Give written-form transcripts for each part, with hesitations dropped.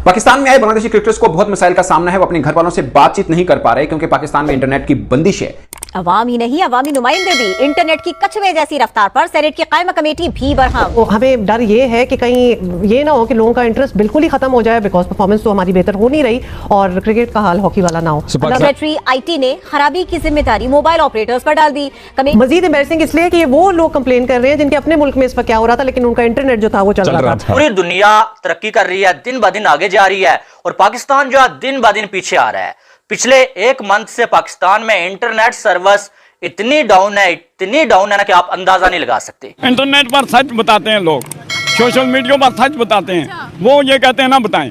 पाकिस्तान में आए बांग्लादेशी क्रिकेटर्स को बहुत मसाइल का सामना है। वो अपने घर वालों से बातचीत नहीं कर पा रहे क्योंकि पाकिस्तान में इंटरनेट की बंदिश है। अवाम ही नहीं, अवामी नुमाइंदे भी इंटरनेट की कछुए जैसी रफ्तार पर सेनेट की कायमा कमेटी भी बरहम। हमें डर ये है कि कहीं ये ना हो कि लोगों का इंटरेस्ट बिल्कुल ही खत्म हो जाए, बिकॉज परफॉर्मेंस तो हमारी बेहतर हो नहीं रही और क्रिकेट का हाल हॉकी वाला ना हो। सेक्रेटरी आईटी ने खराबी की जिम्मेदारी मोबाइल ऑपरेटर्स पर डाल दी। मजीद एम्बैरेसिंग इसलिए कि वो लोग कंप्लेन कर रहे हैं जिनके अपने मुल्क में इस वक्त क्या हो रहा था, लेकिन उनका इंटरनेट जो था वो चल रहा था। पूरी दुनिया तरक्की कर रही है, दिन ब दिन आगे जा रही है और पाकिस्तान जो है दिन ब दिन पीछे आ रहा है। पिछले एक मंथ से पाकिस्तान में इंटरनेट सर्विस इतनी डाउन है ना कि आप अंदाजा नहीं लगा सकते। इंटरनेट पर सच बताते हैं लोग, सोशल मीडिया पर सच बताते हैं, वो ये कहते हैं ना बताएं।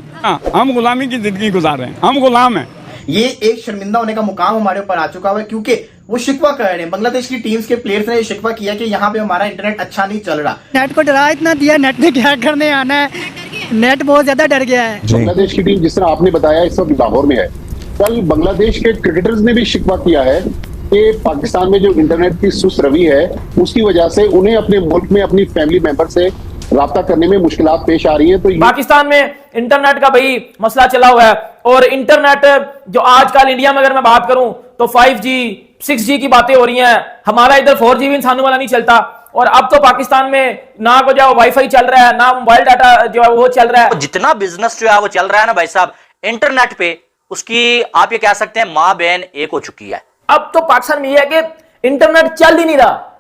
हम गुलामी की जिंदगी गुजार रहे हैं, हम गुलाम हैं। ये एक शर्मिंदा होने का मुकाम हमारे ऊपर आ चुका है क्योंकि वो शिकवा कर रहे हैं। बांग्लादेश की टीम्स के प्लेयर्स ने शिकवा किया कि यहाँ पे हमारा इंटरनेट अच्छा नहीं चल रहा। नेट को डरा इतना दिया, नेट ने क्या करने आना है, नेट बहुत ज्यादा डर गया है। बांग्लादेश की टीम जिस तरह आपने बताया इस वक्त लाहौर में है। कल बांग्लादेश के क्रिकेटर्स ने भी शिकवा किया है कि पाकिस्तान में जो इंटरनेट की सुस्त रवि है उसकी वजह से उन्हें अपने मुल्क में अपनी फैमिली मेंबर से राब्ता करने में मुश्किलात पेश आ रही है। तो पाकिस्तान में इंटरनेट का भाई मसला चला हुआ है और इंटरनेट जो आजकल इंडिया में अगर मैं बात करूं तो 5G 6G की बातें हो रही हैं। हमारा इधर 4G भी इंसानों वाला नहीं चलता और अब तो पाकिस्तान में ना को जो वाईफाई चल रहा है ना मोबाइल डाटा जो है वो चल रहा है। जितना बिजनेस जो है वो चल रहा है ना भाई साहब इंटरनेट पे, उसकी आप ये कह सकते हैं माँ बहन एक हो चुकी है। अब तो पाकिस्तान में यह है कि इंटरनेट चल ही नहीं रहा,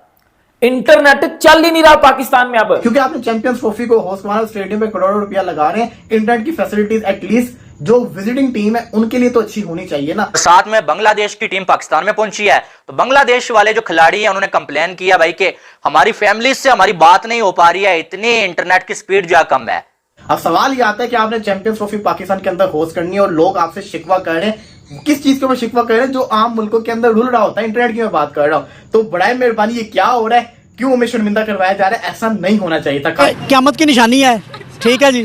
इंटरनेट चल ही नहीं रहा पाकिस्तान में अब, क्योंकि आपने चैंपियंस ट्रॉफी को होस्ट करवाना, स्टेडियम पे करोड़ों रुपया लगा रहे हैं। इंटरनेट की फैसिलिटीज एटलीस्ट जो विजिटिंग टीम है उनके लिए तो अच्छी होनी चाहिए ना। साथ में बांग्लादेश की टीम पाकिस्तान में पहुंची है तो बांग्लादेश वाले जो खिलाड़ी हैं उन्होंने कंप्लेन किया भाई कि हमारी फैमिली से हमारी बात नहीं हो पा रही है, इतनी इंटरनेट की स्पीड जो कम है। अब सवाल ये आता है कि आपने चैंपियंस ट्रॉफी पाकिस्तान के अंदर होस्ट करनी है और लोग आपसे शिकवा कर रहे हैं। किस चीज के ऊपर शिकवा कर रहे हैं? जो आम मुल्कों के अंदर रुल रहा होता है, इंटरनेट की मैं बात कर रहा हूं। तो बड़ा मेहरबानी, ये क्या हो रहा है? क्यों हमें शर्मिंदा करवाया जा रहा है? ऐसा नहीं होना चाहिए था। क़यामत की निशानी है, ठीक है जी।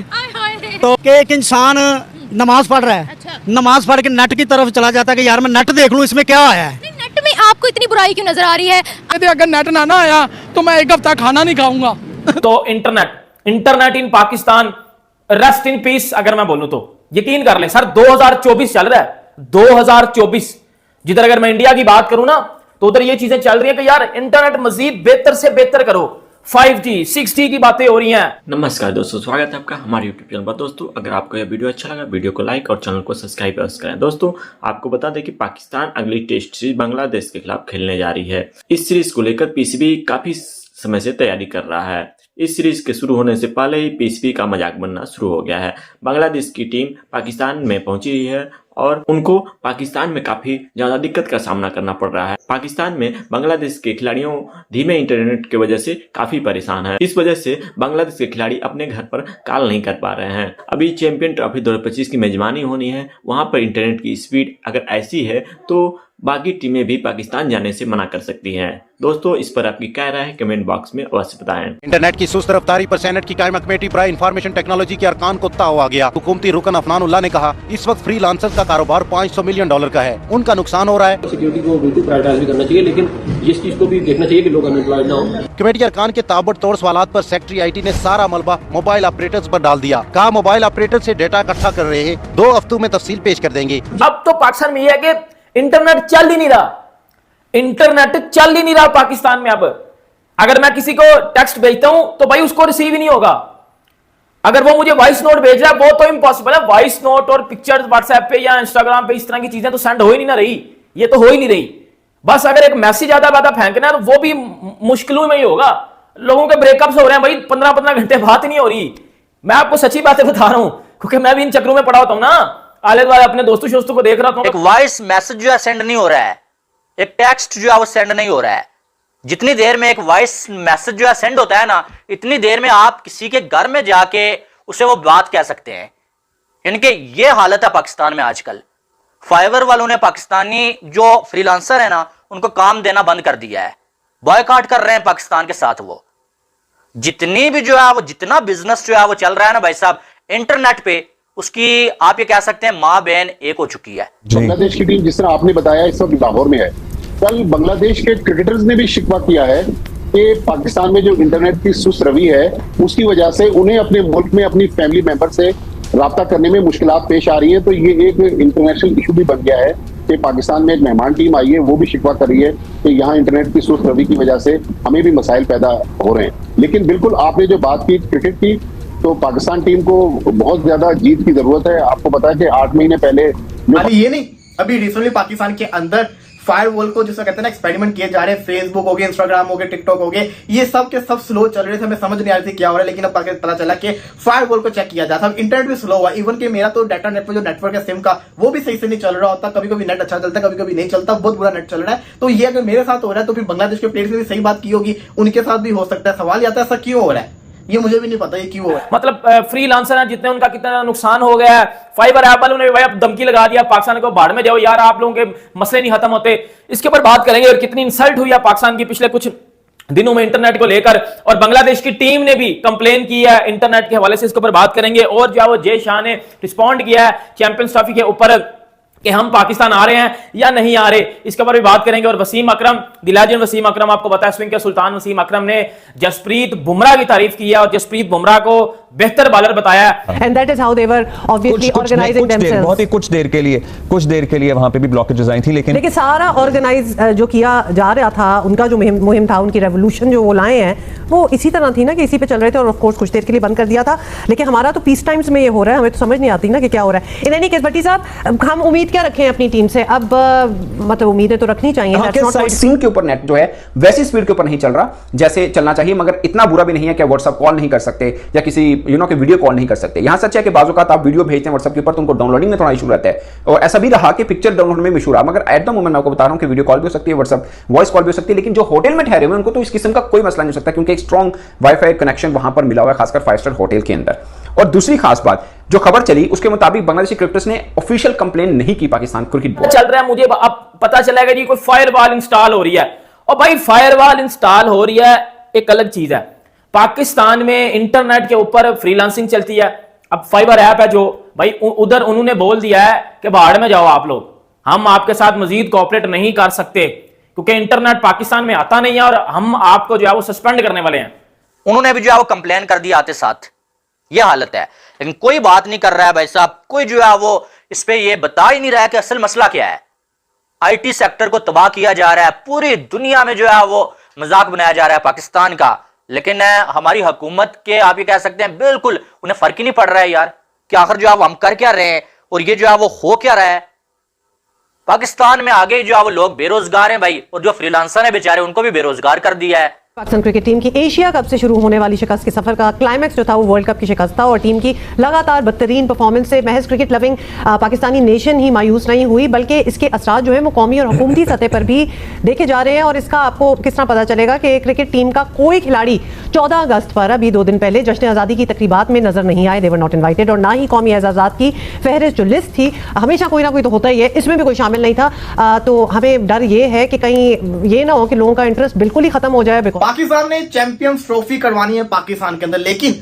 तो कि एक इंसान नमाज पढ़ रहा है, नमाज पढ़ के नेट की तरफ चला जाता है कि यार मैं नेट देख लूं इसमें क्या आया है। नेट में आपको इतनी बुराई क्यों नजर आ रही है? यदि अगर नेट ना आया तो मैं एक हफ्ता खाना नहीं खाऊंगा। तो internet in Pakistan rest in peace अगर मैं बोलूं तो यकीन कर लें सर, 2024 चल रहा है, 2024। जिधर अगर मैं इंडिया की बात करूं ना तो उधर ये चीजें चल रही हैं कि यार इंटरनेट मजीद बेहतर से बेहतर करो। 5G 6G की बातें हो रही हैं। नमस्कार दोस्तों, स्वागत है आपका हमारे YouTube चैनल पर। दोस्तों अगर आपको यह वीडियो अच्छा लगा वीडियो को लाइक और चैनल को सब्सक्राइब करें। दोस्तों आपको बता दें कि पाकिस्तान अगली टेस्ट सीरीज बांग्लादेश के खिलाफ खेलने जा रही है। इस सीरीज को लेकर पीसीबी काफी समय से तैयारी कर रहा है। इस सीरीज के शुरू होने से पहले ही पीसीबी का मजाक बनना शुरू हो गया है। बांग्लादेश की टीम पाकिस्तान में पहुंची हुई है और उनको पाकिस्तान में काफी ज्यादा दिक्कत का सामना करना पड़ रहा है। पाकिस्तान में बांग्लादेश के खिलाड़ियों धीमे इंटरनेट की वजह से काफी परेशान है। इस वजह से बांग्लादेश के खिलाड़ी अपने घर पर कॉल नहीं कर पा रहे हैं। अभी चैंपियन ट्रॉफी 2025 की मेजबानी होनी है, वहां पर इंटरनेट की स्पीड अगर ऐसी है तो बाकी टीमें भी पाकिस्तान जाने से मना कर सकती हैं। दोस्तों इस पर आपकी क्या राय है कमेंट बॉक्स में अवश्य बताएं। इंटरनेट की सुस्त रफ्तारी पर सेनेट की कायमा कमेटी बराए इंफॉर्मेशन टेक्नोलॉजी के अरकान को ताव आ गया। हुकूमती रुकन अफनानुल्लाह ने कहा इस वक्त फ्रीलांसर्स का कारोबार $500 मिलियन का है, उनका नुकसान हो रहा है। सिक्योरिटी को बिल्कुल प्रायोरिटाइज भी करना चाहिए, लेकिन इस चीज को भी देखना चाहिए कि लोग अनएम्प्लॉयड ना हो। कमेटी अरकान के ताबड़तोड़ सवालात पर सेक्रेटरी आईटी ने सारा मलबा मोबाइल ऑपरेटर्स पर डाल दिया। कहा मोबाइल ऑपरेटर से डेटा इकट्ठा कर रहे हैं, 2 हफ्तों में तफसील पेश कर देंगे। अब तो पाकिस्तान में यह है कि इंटरनेट चल ही नहीं रहा, इंटरनेट चल ही नहीं रहा पाकिस्तान में। अब अगर मैं किसी को टेक्स्ट भेजता हूं तो भाई उसको रिसीव ही नहीं होगा। अगर वो मुझे वॉइस नोट भेज रहा है वो तो इम्पॉसिबल है। वॉइस नोट और पिक्चर्स व्हाट्सएप पे या इंस्टाग्राम पे इस तरह की चीजें तो सेंड हो ही नहीं ना रही, ये तो हो ही नहीं रही। बस अगर एक मैसेज आधा बाधा फेंकना है तो वो भी मुश्किलों में ही होगा। लोगों के ब्रेकअप्स हो रहे हैं भाई, 15-15 घंटे बात नहीं हो रही। मैं आपको सच्ची बातें बता रहा हूं क्योंकि मैं भी इन चक्रों में पड़ा होता हूं ना, आले दुआले अपने दोस्तों को देख रहा हूं। एक वॉइस मैसेज जो है सेंड नहीं हो रहा है, एक टेक्स्ट जो है वो सेंड नहीं हो रहा है। जितनी देर में एक वॉइस मैसेज जो है सेंड होता है ना, इतनी देर में आप किसी के घर में जाके उसे वो बात कह सकते हैं। इनके ये हालत है पाकिस्तान में आजकल। फाइवर वालों ने पाकिस्तानी जो फ्रीलांसर है ना उनको काम देना बंद कर दिया है, बॉयकॉट कर रहे हैं पाकिस्तान के साथ। वो जितनी भी जो है वो जितना बिजनेस जो है वो चल रहा है ना भाई साहब इंटरनेट पे, उसकी आप ये कह सकते हैं माँ बहन एक हो चुकी है। बांग्लादेश की टीम जिस तरह आपने बताया इस वक्त लाहौर में है। कल बांग्लादेश के क्रिकेटर्स ने भी शिकवा किया है कि पाकिस्तान में जो इंटरनेट की सुस्त रवि है उसकी वजह से उन्हें अपने मुल्क में अपनी फैमिली मेंबर से राब्ता करने में मुश्किलात पेश आ रही है। तो ये एक इंटरनेशनल इशू भी बन गया है कि पाकिस्तान में एक मेहमान टीम आई है, वो भी शिकवा कर रही है कि यहाँ इंटरनेट की सुस्त रवि की वजह से हमें भी मसाइल पैदा हो रहे हैं। लेकिन बिल्कुल आपने जो बात की क्रिकेट की, तो पाकिस्तान टीम को बहुत ज्यादा जीत की जरूरत है। आपको पता है कि 8 महीने पहले ये नहीं, अभी रिसेंटली पाकिस्तान के अंदर फायरवॉल को जिसे कहते हैं ना एक्सपेरिमेंट किए जा रहे हैं। फेसबुक हो गए, इंस्टाग्राम हो गए, टिकटॉक हो गए, ये सब के सब स्लो चल रहे थे, हमें समझ नहीं आ रही थी क्या हो रहा है। लेकिन अब पता चला कि फायरवॉल को चेक किया जाता है। इंटरनेट भी स्लो हुआ, इवन कि मेरा तो डाटा नेटवर्क जो नेटवर्क है सिम का, वो भी सही से नहीं चल रहा होता। कभी कभी नेट अच्छा चलता है, कभी कभी नहीं चलता, बहुत बुरा नेट चल रहा है। तो ये अगर मेरे साथ हो रहा है तो फिर बांग्लादेश के प्लेयर्स ने भी सही बात की होगी, उनके साथ भी हो सकता है। सवाल आता है ऐसा क्यों हो रहा है, ये मुझे भी नहीं पता ये क्यों हो रहा है। मतलब फ्रीलांसर है जितने, उनका कितना नुकसान हो गया है। फाइबर ऐप वालों ने भाई अब धमकी लगा दिया पाकिस्तान को, बाढ़ में जाओ यार, आप लोगों के मसले नहीं खत्म होते। इसके ऊपर बात करेंगे और कितनी इंसल्ट हुई है पाकिस्तान की पिछले कुछ दिनों में इंटरनेट को लेकर, और बांग्लादेश की टीम ने भी कंप्लेन की है इंटरनेट के हवाले से। इसके ऊपर बात करेंगे। और जो है वो जय शाह ने रिस्पॉन्ड किया है चैंपियंस ट्रॉफी के ऊपर कि हम पाकिस्तान आ रहे हैं या नहीं आ रहे, इसके ऊपर भी बात करेंगे। और वसीम अकरम, द लेजेंड वसीम अकरम, आपको पता है स्विंग के सुल्तान वसीम अकरम ने जसप्रीत बुमराह की तारीफ की है और जसप्रीत बुमराह को बेहतर बॉलर बताया है। And that is how they were obviously organising themselves. बहुत ही कुछ देर के लिए वहां पे भी ब्लॉकेजेस आई थी, लेकिन सारा ऑर्गेनाइज जो किया जा रहा था, उनका जो मुहिम था, उनकी रेवोल्यूशन जो वो लाए हैं, वो इसी तरह थी ना कि इसी पे चल रहे थे। और ऑफ कोर्स कुछ देर के लिए बंद कर दिया था, लेकिन हमारा तो पीस टाइम्स में ये हो रहा है, हमें तो समझ नहीं आती ना कि क्या हो रहा है। इन एनी केस भट्टी साहब, हम उम्मीद क्या रखें अपनी टीम से? अब मतलब उम्मीदें तो रखनी चाहिए। सिम के ऊपर नेट जो है वैसी स्पीड के ऊपर नहीं चल रहा जैसे चलना चाहिए, मगर इतना बुरा भी नहीं है कि व्हाट्सएप कॉल नहीं कर सकते या किसी कि वीडियो कॉल नहीं कर सकते। यहां सच है कि बाजू का आप वीडियो भेजते हैं व्हाट्सएप के ऊपर तो उनको डाउनलोडिंग में थोड़ा इशू रहता है, और ऐसा भी रहा कि पिक्चर डाउनलोड में इशू रहा। मगर एट द मोमेंट मैं आपको बता रहा हूं कि वीडियो कॉल भी हो सकती है, व्हाट्सएप वॉइस कॉल भी हो सकती है। लेकिन जो होटल में ठहरे हुए उनको तो इस किस्म का कोई मसला नहीं हो सकता, क्योंकि एक स्ट्रॉन्ग वाईफाई कनेक्शन वहां पर मिला हुआ है, खासकर 5 स्टार होटल के अंदर। और दूसरी खास बात, जो खबर चली उसके मुताबिक बांग्लादेशी क्रिकेटर्स ने ऑफिशियल कंप्लेन नहीं की पाकिस्तान क्रिकेट बोर्ड। चल रहा है मुझे अब पता चलेगा जी कोई फायरवॉल इंस्टॉल हो रही है। और भाई फायरवॉल इंस्टॉल हो रही है एक अलग चीज है। पाकिस्तान में इंटरनेट के ऊपर फ्रीलांसिंग चलती है। अब फाइबर ऐप है जो भाई उधर उन्होंने बोल दिया है कि बाहर में जाओ आप लोग, हम आपके साथ मजीद कोऑपरेट नहीं कर सकते क्योंकि इंटरनेट पाकिस्तान में आता नहीं है और हम आपको जो है वो सस्पेंड करने वाले हैं। उन्होंने भी जो है वो कंप्लेन कर दिया आते साथ, यह हालत है। लेकिन कोई बात नहीं कर रहा है भाई साहब, कोई जो है वो इस पे ये बता ही नहीं रहा है कि असल मसला क्या है। आईटी सेक्टर को तबाह किया जा रहा है, पूरी दुनिया में जो है वो मजाक बनाया जा रहा है पाकिस्तान का। लेकिन हमारी हुकूमत के आप ये कह सकते हैं बिल्कुल उन्हें फर्क ही नहीं पड़ रहा है यार कि आखिर जो है वो हम कर क्या रहे हैं और ये जो है वो हो क्या रहा है। पाकिस्तान में आगे जो है वो लोग बेरोजगार हैं भाई, और जो फ्रीलांसर हैं बेचारे उनको भी बेरोजगार कर दिया है। पाकिस्तान क्रिकेट टीम की एशिया कप से शुरू होने वाली शिकस्त के सफर का क्लाइमैक्स जो था वो वर्ल्ड कप की शिकस्त था, और टीम की लगातार बदतरीन परफॉर्मेंस से महज क्रिकेट लविंग पाकिस्तानी नेशन ही मायूस नहीं हुई, बल्कि इसके असरात जो है वो कौमी और हुकूमती सतह पर भी देखे जा रहे हैं। और इसका आपको किस तरह पता चलेगा कि क्रिकेट टीम का कोई खिलाड़ी 14 अगस्त पर, अभी 2 दिन पहले, जश्न आज़ादी की तकरीबात में नजर नहीं आए। दे वर नॉट इन्वाइटेड। और ना ही कौमी एजाज़ात की फहरिस्त जो लिस्ट थी, हमेशा कोई ना कोई तो होता ही है, इसमें भी कोई शामिल नहीं था। तो हमें डर ये है कि कहीं ये ना हो कि लोगों का इंटरेस्ट बिल्कुल ही खत्म हो जाए। पाकिस्तान ने चैंपियंस ट्रॉफी करवानी है पाकिस्तान के अंदर, लेकिन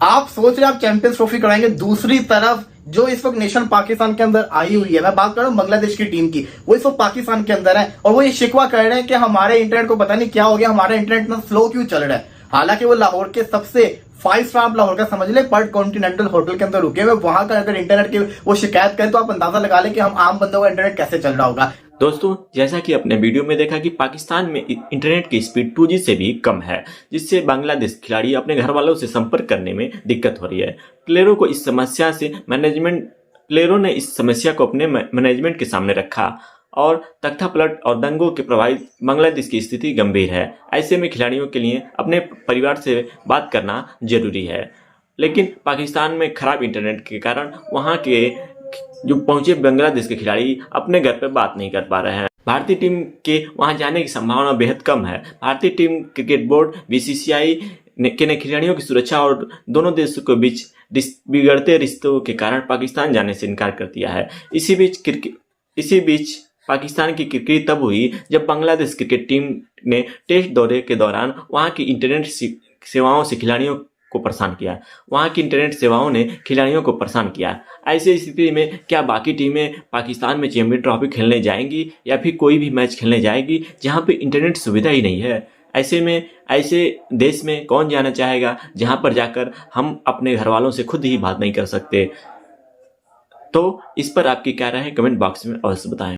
आप सोच रहे हैं आप चैंपियंस ट्रॉफी करवाएंगे, दूसरी तरफ जो इस वक्त नेशन पाकिस्तान के अंदर आई हुई है, मैं बात कर रहा हूं बांग्लादेश की टीम की, वो इस वक्त पाकिस्तान के अंदर है और वो ये शिकवा कर रहे हैं कि हमारे इंटरनेट को पता नहीं क्या हो गया, हमारा इंटरनेट इतना स्लो क्यों चल रहा है। हालांकि वो लाहौर के सबसे 5 स्टार लाहौर का समझ ले पर कॉन्टिनेंटल होटल के अंदर रुके हुए, वहां का अगर इंटरनेट की वो शिकायत करें तो आप अंदाजा लगा ले कि हम आम बंदों का इंटरनेट कैसे चल रहा होगा। दोस्तों, जैसा कि अपने वीडियो में देखा कि पाकिस्तान में इंटरनेट की स्पीड 2G से भी कम है, जिससे बांग्लादेश खिलाड़ी अपने घर वालों से संपर्क करने में दिक्कत हो रही है। प्लेयरों ने इस समस्या को अपने मैनेजमेंट के सामने रखा और तख्ता पलट और दंगों के प्रभावित बांग्लादेश की स्थिति गंभीर है। ऐसे में खिलाड़ियों के लिए अपने परिवार से बात करना जरूरी है, लेकिन पाकिस्तान में खराब इंटरनेट के कारण वहां के जो पहुंचे बांग्लादेश के खिलाड़ी अपने घर पर बात नहीं कर पा रहे हैं। भारतीय टीम के वहां जाने की संभावना बेहद कम है। भारतीय टीम क्रिकेट बोर्ड BCCI ने खिलाड़ियों की सुरक्षा और दोनों देशों के बीच बिगड़ते रिश्तों के कारण पाकिस्तान जाने से इनकार कर दिया है। इसी बीच पाकिस्तान की क्रिकेट तब हुई जब बांग्लादेश क्रिकेट टीम ने टेस्ट दौरे के दौरान वहां की इंटरनेट सेवाओं से खिलाड़ियों को परेशान किया। वहां की इंटरनेट सेवाओं ने खिलाड़ियों को परेशान किया। ऐसी स्थिति में क्या बाकी टीमें पाकिस्तान में चैंपियन ट्रॉफी खेलने जाएंगी या फिर कोई भी मैच खेलने जाएगी जहां पे इंटरनेट सुविधा ही नहीं है? ऐसे में ऐसे देश में कौन जाना चाहेगा जहां पर जाकर हम अपने घर वालों से खुद ही बात नहीं कर सकते। तो इस पर आपकी क्या राय है, कमेंट बॉक्स में अवश्य बताएं।